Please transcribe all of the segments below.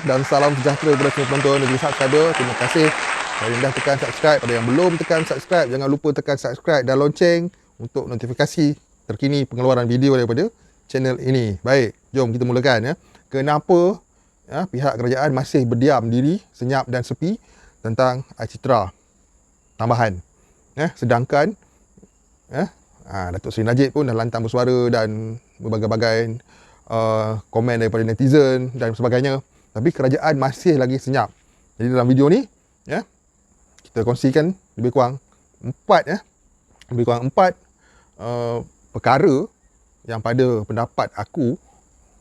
dan salam sejahtera kepada semua penonton dan juga subscriber. Terima kasih yang dah tekan subscribe. Pada yang belum tekan subscribe, jangan lupa tekan subscribe dan lonceng untuk notifikasi terkini pengeluaran video daripada channel ini. Baik, jom kita mulakan ya. Kenapa pihak kerajaan masih berdiam diri, senyap dan sepi tentang Citra tambahan? Sedangkan Datuk Seri Najib pun dah lantang bersuara dan berbagai-bagai komen daripada netizen dan sebagainya, tapi kerajaan masih lagi senyap. Jadi dalam video ni kita kongsikan lebih kurang empat perkara yang pada pendapat aku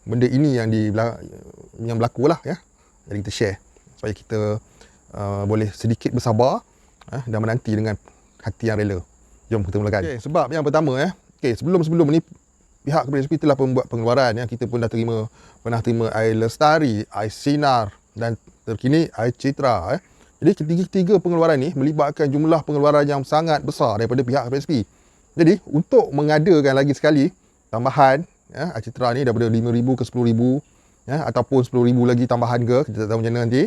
benda ini yang berlaku lah ya. Jadi kita share supaya kita boleh sedikit bersabar dan menanti dengan hati yang rela. Jom kita mulakan. Sebab yang pertama sebelum ni pihak KPSP telah membuat pengeluaran kita pun dah pernah terima air lestari, air sinar dan terkini air citra. Jadi ketiga pengeluaran ni melibatkan jumlah pengeluaran yang sangat besar daripada pihak KPSP. Jadi untuk mengadakan lagi sekali tambahan air citra ni daripada 5,000 ke 10,000 ataupun 10,000 lagi tambahan ke, kita tak tahu macam mana nanti.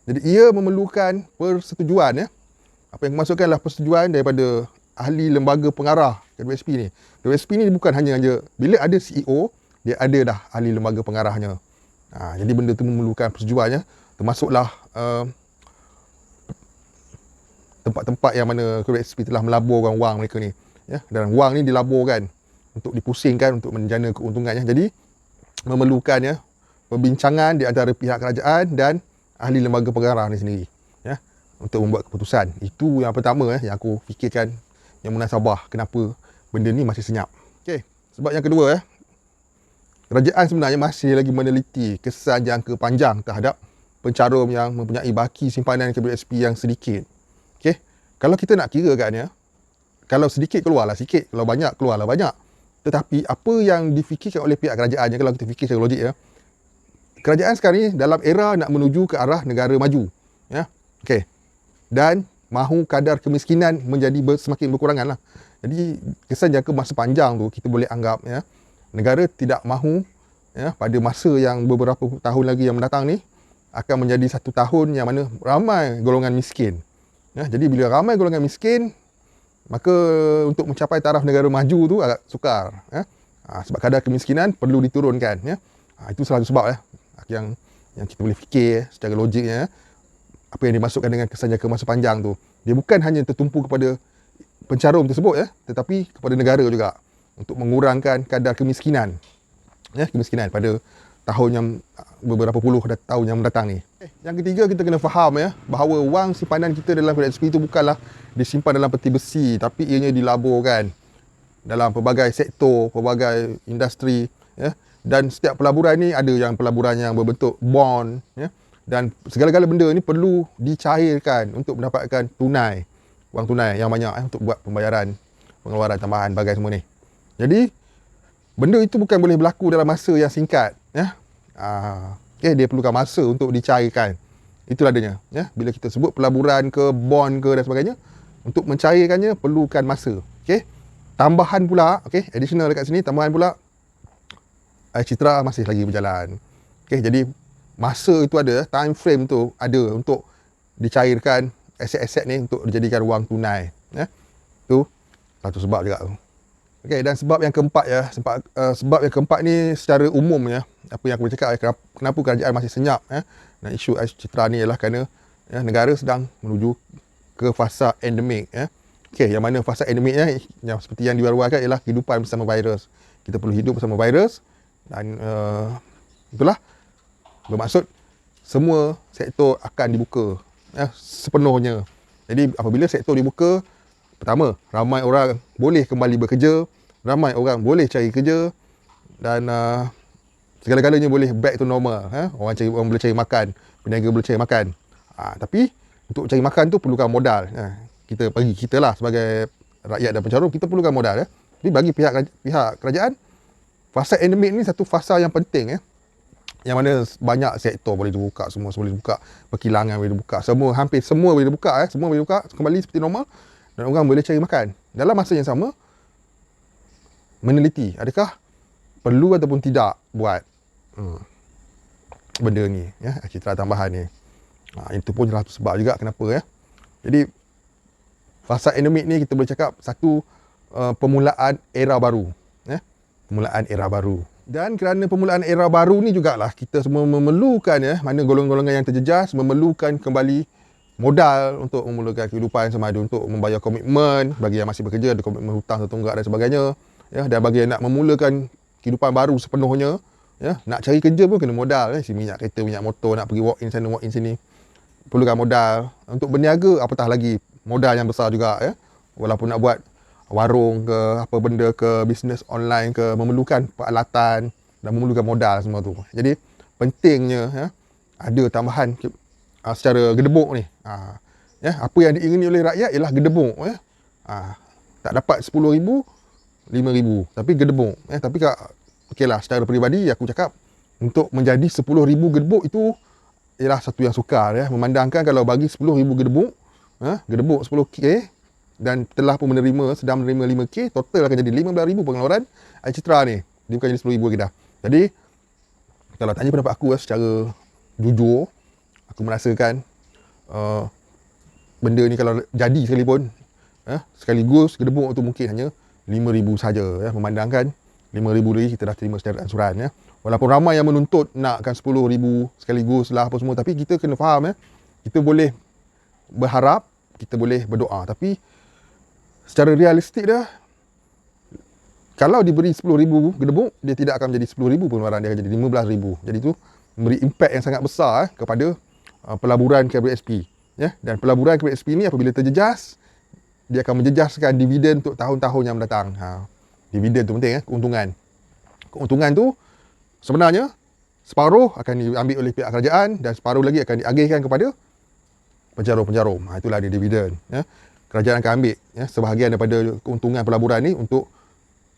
Jadi ia memerlukan persetujuan apa yang dimasukkanlah persetujuan daripada ahli lembaga pengarah KPSP ni. KPSP ni bukan hanya bila ada CEO, dia ada dah ahli lembaga pengarahnya. Jadi benda tu memerlukan persetujuannya, termasuklah tempat-tempat yang mana KPSP telah melaburkan wang mereka ni. Dan wang ni dilaburkan untuk dipusingkan untuk menjana keuntungannya. Jadi memerlukan perbincangan di antara pihak kerajaan dan ahli lembaga pengarah ni sendiri untuk membuat keputusan. Itu yang pertama yang aku fikirkan yang munasabah kenapa benda ni masih senyap. Sebab yang kedua kerajaan sebenarnya masih lagi meneliti kesan jangka panjang terhadap pencarum yang mempunyai baki simpanan KPSP yang sedikit. Kalau kita nak kira kan kalau sedikit keluarlah sikit, kalau banyak keluarlah banyak. Tetapi apa yang difikirkan oleh pihak kerajaan kalau kita fikir secara logik kerajaan sekarang ni dalam era nak menuju ke arah negara maju. Dan mahu kadar kemiskinan menjadi semakin berkurangan lah. Jadi kesan jangka masa panjang tu kita boleh anggap negara tidak mahu pada masa yang beberapa tahun lagi yang mendatang ni akan menjadi satu tahun yang mana ramai golongan miskin. Jadi bila ramai golongan miskin, maka untuk mencapai taraf negara maju tu agak sukar. Sebab kadar kemiskinan perlu diturunkan. Itu salah satu sebab yang kita boleh fikir secara logiknya. Apa yang dimasukkan dengan kesan jangka masa panjang tu, dia bukan hanya tertumpu kepada pencarum tersebut tetapi kepada negara juga untuk mengurangkan kadar kemiskinan kemiskinan pada tahun yang beberapa puluh tahun yang mendatang ni. Yang ketiga, kita kena faham bahawa wang simpanan kita dalam KPSP itu bukanlah disimpan dalam peti besi, tapi ianya dilaburkan dalam pelbagai sektor, pelbagai industri dan setiap pelaburan ni ada yang pelaburan yang berbentuk bond dan segala-gala benda ni perlu dicairkan untuk mendapatkan wang tunai yang banyak untuk buat pembayaran pengeluaran tambahan bagai semua ni. Jadi benda itu bukan boleh berlaku dalam masa yang singkat dia perlukan masa untuk dicairkan. Itulah adanya bila kita sebut pelaburan ke bond ke dan sebagainya, untuk mencairkannya perlukan masa. Tambahan pula additional dekat sini, tambahan pula Citra masih lagi berjalan. Jadi masa itu ada, time frame tu ada untuk dicairkan aset-aset ni untuk dijadikan wang tunai. Tu satu sebab juga tu. Dan sebab yang keempat sebab yang keempat ni secara umum apa yang aku boleh cakap kenapa kerajaan masih senyap dan isu Citra ni ialah kerana negara sedang menuju ke fasa endemik. Yang mana fasa endemik yang seperti yang diwar-warkan ialah kehidupan bersama virus. Kita perlu hidup bersama virus dan itulah bermaksud semua sektor akan dibuka sepenuhnya. Jadi apabila sektor dibuka, pertama, ramai orang boleh kembali bekerja, ramai orang boleh cari kerja dan segala-galanya boleh back to normal. Orang boleh cari makan, peniaga boleh cari makan. Tapi untuk cari makan tu perlukan modal. Kita lah sebagai rakyat dan pencarum, kita perlukan modal. Jadi bagi pihak kerajaan, fasa endemik ni satu fasa yang penting yang mana banyak sektor boleh dibuka, semua boleh dibuka, perkilangan boleh dibuka, hampir semua boleh dibuka, semua boleh dibuka kembali seperti normal dan orang boleh cari makan. Dalam masa yang sama, meneliti adakah perlu ataupun tidak buat benda ni, ya, citra tambahan ni. Itu pun salah satu sebab juga kenapa, ya. Jadi fasa endemik ni kita boleh cakap satu permulaan era baru, ya. Permulaan era baru. Dan kerana permulaan era baru ni jugalah kita semua memerlukan, ya, mana golongan-golongan yang terjejas memerlukan kembali modal untuk memulakan kehidupan sama ada untuk membayar komitmen bagi yang masih bekerja, ada komitmen hutang tertunggak dan sebagainya, ya, dan bagi yang nak memulakan kehidupan baru sepenuhnya, ya, nak cari kerja pun kena modal, ya, si minyak kereta, minyak motor, nak pergi walk in sana walk in sini perlukan modal. Untuk berniaga apatah lagi modal yang besar juga, ya, walaupun nak buat warung ke apa benda ke bisnes online ke memerlukan peralatan dan memerlukan modal semua tu. Jadi pentingnya, ya, ada tambahan secara gedebuk ni. Ya, apa yang diingini oleh rakyat ialah gedebuk, ya. Tak dapat 10,000, 5,000 tapi gedebuk, ya. Tapi okeylah, secara peribadi aku cakap untuk menjadi 10,000 gedebuk itu ialah satu yang sukar, ya. Memandangkan kalau bagi 10,000 gedebuk, gedebuk 10k dan telah pun sedang menerima 5k, total akan jadi 15,000 pengeluaran Citra ni. Dia bukan jadi 10,000 lagi dah. Jadi kalau tanya pendapat aku, secara jujur, aku merasakan benda ni kalau jadi sekalipun, sekaligus gedebuk tu mungkin hanya 5,000 saja, ya. Memandangkan 5,000 lagi kita dah terima secara ansuran, ya. Walaupun ramai yang menuntut nakkan 10,000 sekaligus lah apa semua, tapi kita kena faham, ya, kita boleh berharap, kita boleh berdoa, tapi secara realistik dah, kalau diberi 10,000 gedebuk, dia tidak akan menjadi 10,000 pengeluaran, dia akan jadi 15,000. Jadi itu memberi impak yang sangat besar, kepada pelaburan KBSP, ya. Dan pelaburan KBSP ni apabila terjejas, dia akan menjejaskan dividen untuk tahun-tahun yang mendatang. Dividen tu penting, ya, keuntungan. Keuntungan tu sebenarnya separuh akan diambil oleh pihak kerajaan dan separuh lagi akan diagihkan kepada penjarum-penjarum. Itulah dia dividen, ya. Kerajaan akan ambil, ya, sebahagian daripada keuntungan pelaburan ni untuk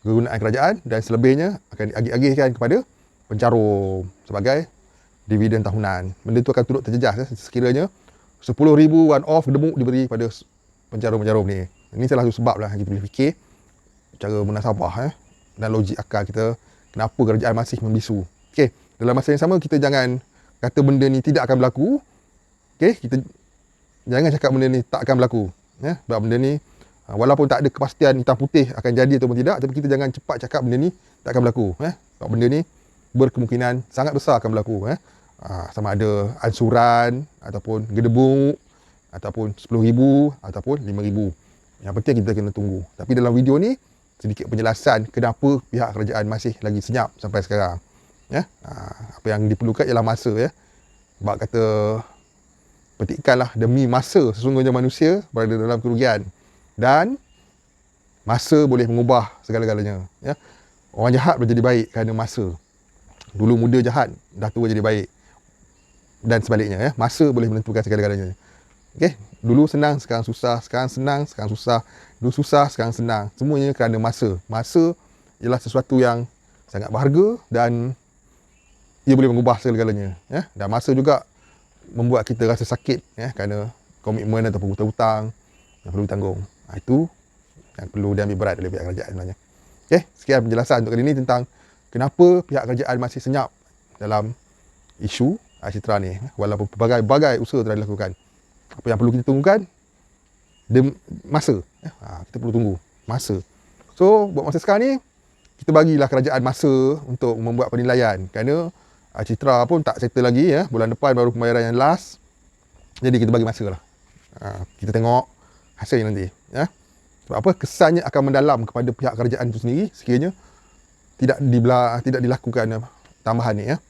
kegunaan kerajaan dan selebihnya akan diagih-agihkan kepada penjarum sebagai dividen tahunan. Benda tu akan turut terjejas, ya, sekiranya 10,000 one off gedebuk diberi pada penjarum-penjarum ni. Ini salah satu sebab lah kita boleh fikir cara munasabah, ya, dan logik akal kita kenapa kerajaan masih membisu. Okey, dalam masa yang sama kita jangan kata benda ni tidak akan berlaku. Okey, kita jangan cakap benda ni tak akan berlaku, ya. Sebab benda ni walaupun tak ada kepastian hitam putih akan jadi ataupun tidak, tapi kita jangan cepat cakap benda ni tak akan berlaku, ya. Sebab benda ni berkemungkinan sangat besar akan berlaku, ya. Sama ada ansuran ataupun gedebuk ataupun 10,000 ataupun 5,000. Yang penting kita kena tunggu. Tapi dalam video ni sedikit penjelasan kenapa pihak kerajaan masih lagi senyap sampai sekarang, ya. Apa yang diperlukan ialah masa, ya. Sebab kata petikkanlah demi masa sesungguhnya manusia berada dalam kerugian, dan masa boleh mengubah segala-galanya, ya. Orang jahat boleh jadi baik kerana masa. Dulu muda jahat, dah tua jadi baik, dan sebaliknya, ya. Masa boleh menentukan segala-galanya. Okey, dulu senang sekarang susah, sekarang senang sekarang susah, dulu susah sekarang senang. Semuanya kerana masa. Masa ialah sesuatu yang sangat berharga dan ia boleh mengubah segala-galanya, ya. Dan masa juga membuat kita rasa sakit, ya, kerana komitmen ataupun hutang-hutang yang perlu ditanggung. Itu yang perlu diambil berat oleh pihak kerajaan sebenarnya. Okey, sekian penjelasan untuk kali ini tentang kenapa pihak kerajaan masih senyap dalam isu Citra ni, walaupun berbagai usaha telah dilakukan. Apa yang perlu kita tunggukan, masa, ya. Kita perlu tunggu masa. So buat masa sekarang ni kita bagilah kerajaan masa untuk membuat penilaian, kerana Citra pun tak settle lagi, ya. Bulan depan baru pembayaran yang last. Jadi kita bagi masa lah. Kita tengok hasilnya nanti, ya. Sebab apa? Kesannya akan mendalam kepada pihak kerajaan itu sendiri sekiranya tidak dilakukan tambahan ni, ya.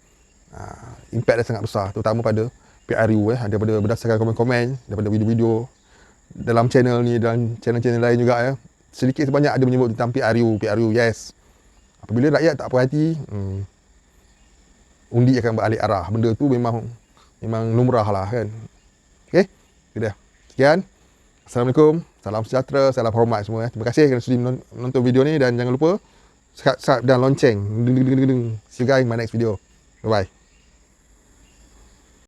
Impact dia sangat besar, terutama pada PRU, daripada berdasarkan komen-komen daripada video-video dalam channel ni dan channel-channel lain juga, ya. Sedikit sebanyak ada menyebut tentang PRU, yes. Apabila rakyat tak puas hati, undi akan berbalik arah. Benda tu memang lumrah lah, kan. Okey, sudah. Sekian. Assalamualaikum, salam sejahtera, salam hormat semua, ya. Terima kasih kerana sudi menonton video ni dan jangan lupa subscribe dan lonceng. See you guys in my next video. Bye bye.